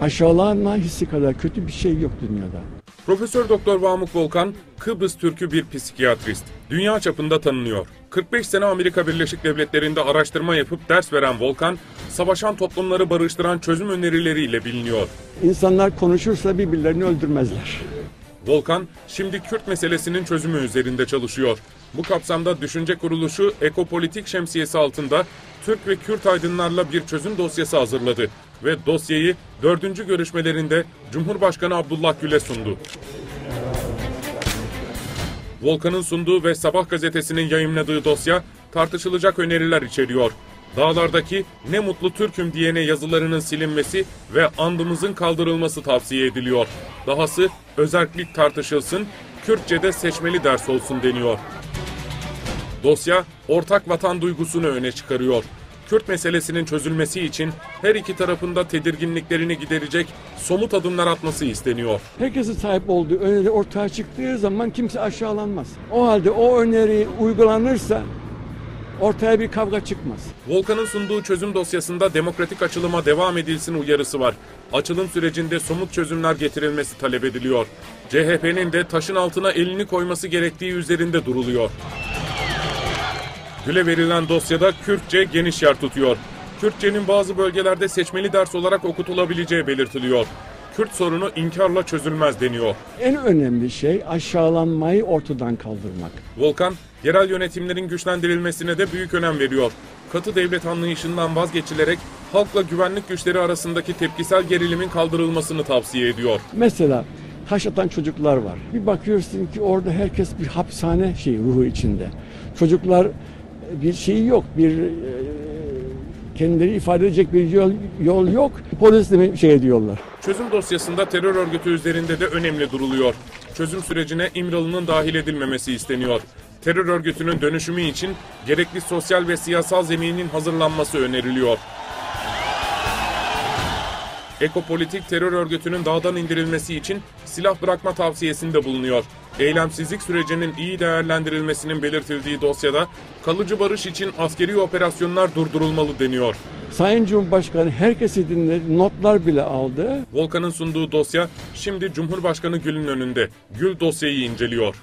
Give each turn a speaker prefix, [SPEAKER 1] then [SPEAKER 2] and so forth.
[SPEAKER 1] Aşağılanma hissi kadar kötü bir şey yok dünyada.
[SPEAKER 2] Profesör Doktor Vamuk Volkan, Kıbrıs Türk'ü bir psikiyatrist. Dünya çapında tanınıyor. 45 sene Amerika Birleşik Devletleri'nde araştırma yapıp ders veren Volkan, savaşan toplumları barıştıran çözüm önerileriyle biliniyor.
[SPEAKER 1] İnsanlar konuşursa birbirlerini öldürmezler.
[SPEAKER 2] Volkan, şimdi Kürt meselesinin çözümü üzerinde çalışıyor. Bu kapsamda Düşünce Kuruluşu Ekopolitik şemsiyesi altında Türk ve Kürt aydınlarla bir çözüm dosyası hazırladı ve dosyayı 4. görüşmelerinde Cumhurbaşkanı Abdullah Gül'e sundu. Volkan'ın sunduğu ve Sabah gazetesinin yayımladığı dosya tartışılacak öneriler içeriyor. Dağlardaki "Ne mutlu Türk'üm" diyene yazılarının silinmesi ve andımızın kaldırılması tavsiye ediliyor. Dahası özerklik tartışılsın, Kürtçe'de seçmeli ders olsun deniyor. Dosya ortak vatan duygusunu öne çıkarıyor. Kürt meselesinin çözülmesi için her iki tarafında tedirginliklerini giderecek somut adımlar atması isteniyor.
[SPEAKER 1] Herkesin sahip olduğu öneri ortaya çıktığı zaman kimse aşağılanmaz. O halde o öneri uygulanırsa ortaya bir kavga çıkmaz.
[SPEAKER 2] Volkan'ın sunduğu çözüm dosyasında demokratik açılıma devam edilsin uyarısı var. Açılım sürecinde somut çözümler getirilmesi talep ediliyor. CHP'nin de taşın altına elini koyması gerektiği üzerinde duruluyor. Gül'e verilen dosyada Kürtçe geniş yer tutuyor. Kürtçenin bazı bölgelerde seçmeli ders olarak okutulabileceği belirtiliyor. Kürt sorunu inkarla çözülmez deniyor.
[SPEAKER 1] En önemli şey aşağılanmayı ortadan kaldırmak.
[SPEAKER 2] Volkan, yerel yönetimlerin güçlendirilmesine de büyük önem veriyor. Katı devlet anlayışından vazgeçilerek halkla güvenlik güçleri arasındaki tepkisel gerilimin kaldırılmasını tavsiye ediyor.
[SPEAKER 1] Mesela taş atan çocuklar var. Bir bakıyorsun ki orada herkes bir hapishane ruhu içinde. Çocuklar bir şeyi yok, kendileri ifade edecek bir yol yok. Polis de diyorlar.
[SPEAKER 2] Çözüm dosyasında terör örgütü üzerinde de önemli duruluyor. Çözüm sürecine İmralı'nın dahil edilmemesi isteniyor. Terör örgütünün dönüşümü için gerekli sosyal ve siyasal zeminin hazırlanması öneriliyor. Ekopolitik terör örgütünün dağdan indirilmesi için silah bırakma tavsiyesinde bulunuyor. Eylemsizlik sürecinin iyi değerlendirilmesinin belirtildiği dosyada kalıcı barış için askeri operasyonlar durdurulmalı deniyor.
[SPEAKER 1] Sayın Cumhurbaşkanı herkesi dinledi, notlar bile aldı.
[SPEAKER 2] Volkan'ın sunduğu dosya şimdi Cumhurbaşkanı Gül'ün önünde. Gül dosyayı inceliyor.